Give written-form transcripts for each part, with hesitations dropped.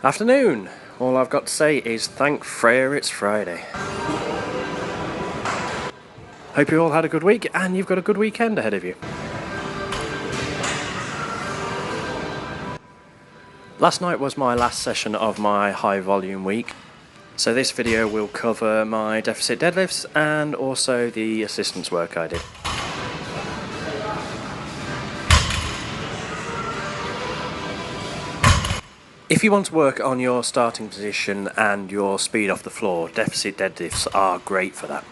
Afternoon! All I've got to say is thank Freya it's Friday. Hope you all had a good week and you've got a good weekend ahead of you. Last night was my last session of my high volume week, so this video will cover my deficit deadlifts and also the assistance work I did. If you want to work on your starting position and your speed off the floor, deficit deadlifts are great for that.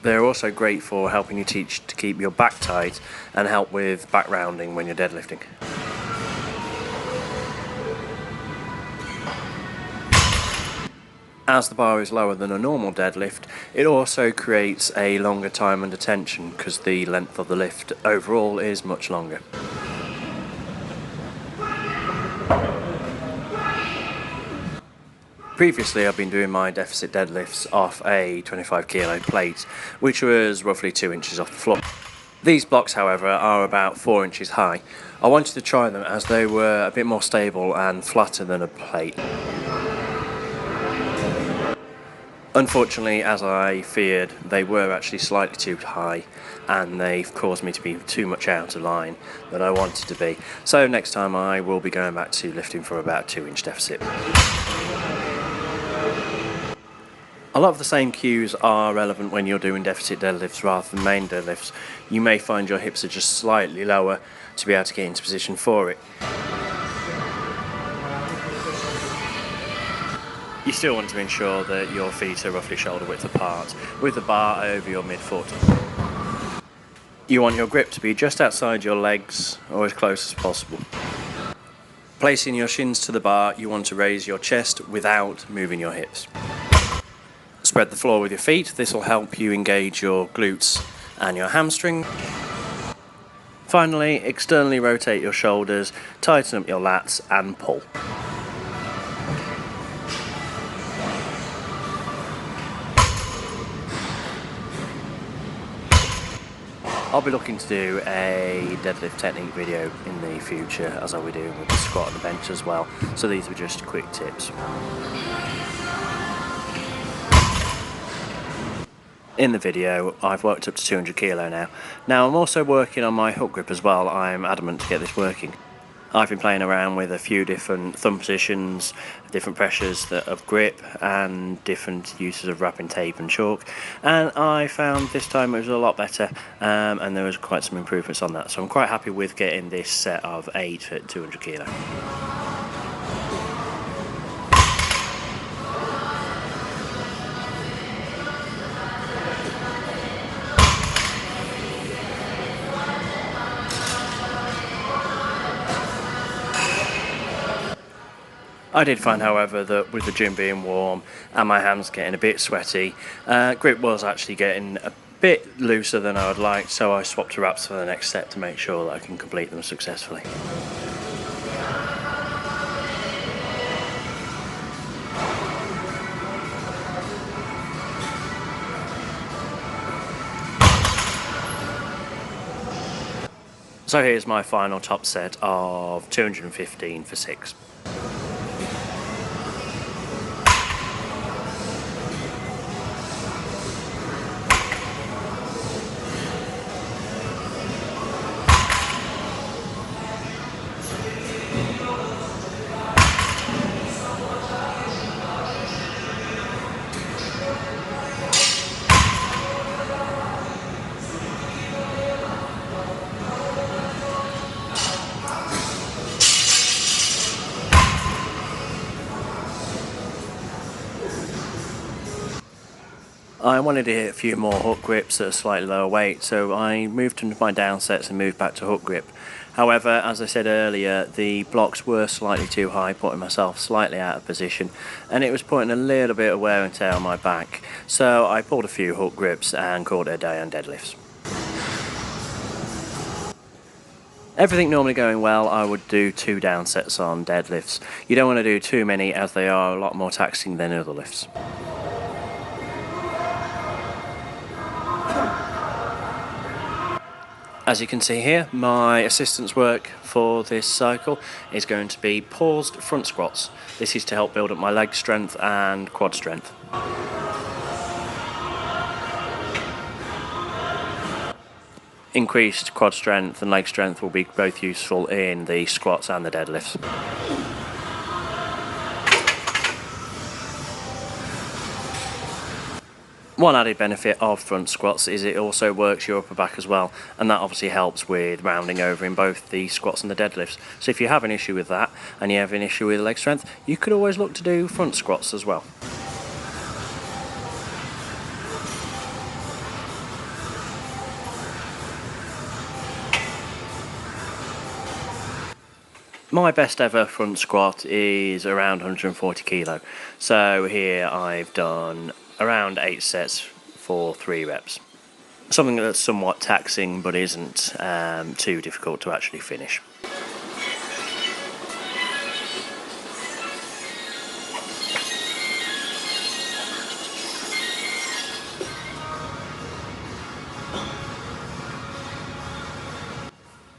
They're also great for helping you teach to keep your back tight and help with back rounding when you're deadlifting. As the bar is lower than a normal deadlift, it also creates a longer time under tension because the length of the lift overall is much longer. Previously I've been doing my deficit deadlifts off a 25 kilo plate, which was roughly 2 inches off the floor. These blocks, however, are about 4 inches high. I wanted to try them as they were a bit more stable and flatter than a plate. Unfortunately, as I feared, they were actually slightly too high and they've caused me to be too much out of line than I wanted to be. So next time I will be going back to lifting from about 2-inch deficit. A lot of the same cues are relevant when you're doing deficit deadlifts rather than main deadlifts. You may find your hips are just slightly lower to be able to get into position for it. You still want to ensure that your feet are roughly shoulder width apart, with the bar over your midfoot. You want your grip to be just outside your legs or as close as possible. Placing your shins to the bar, you want to raise your chest without moving your hips. Spread the floor with your feet. This will help you engage your glutes and your hamstring. Finally, externally rotate your shoulders, tighten up your lats and pull. I'll be looking to do a deadlift technique video in the future, as I'll be doing with the squat and the bench as well, so these were just quick tips. In the video, I've worked up to 200 kilo now. Now I'm also working on my hook grip as well. I'm adamant to get this working. I've been playing around with a few different thumb positions, different pressures of grip and different uses of wrapping tape and chalk, and I found this time it was a lot better and there was quite some improvements on that, so I'm quite happy with getting this set of 8 at 200 kilo. I did find, however, that with the gym being warm and my hands getting a bit sweaty, grip was actually getting a bit looser than I would like, so I swapped to wraps for the next set to make sure that I can complete them successfully. So here's my final top set of 215 for 6. I wanted to hit a few more hook grips at a slightly lower weight, so I moved into my down sets and moved back to hook grip. However, as I said earlier, the blocks were slightly too high, putting myself slightly out of position, and it was putting a little bit of wear and tear on my back, so I pulled a few hook grips and called it a day on deadlifts. Everything normally going well, I would do 2 down sets on deadlifts. You don't want to do too many as they are a lot more taxing than other lifts. As you can see here, my assistance work for this cycle is going to be paused front squats. This is to help build up my leg strength and quad strength. Increased quad strength and leg strength will be both useful in the squats and the deadlifts. One added benefit of front squats is it also works your upper back as well, and that obviously helps with rounding over in both the squats and the deadlifts. So if you have an issue with that and you have an issue with leg strength, you could always look to do front squats as well. My best ever front squat is around 140 kilo. So here I've done around 8 sets for 3 reps. Something that's somewhat taxing but isn't too difficult to actually finish.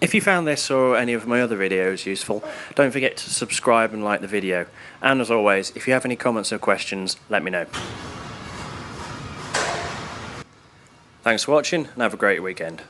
If you found this or any of my other videos useful, don't forget to subscribe and like the video. And as always, if you have any comments or questions, let me know. Thanks for watching and have a great weekend.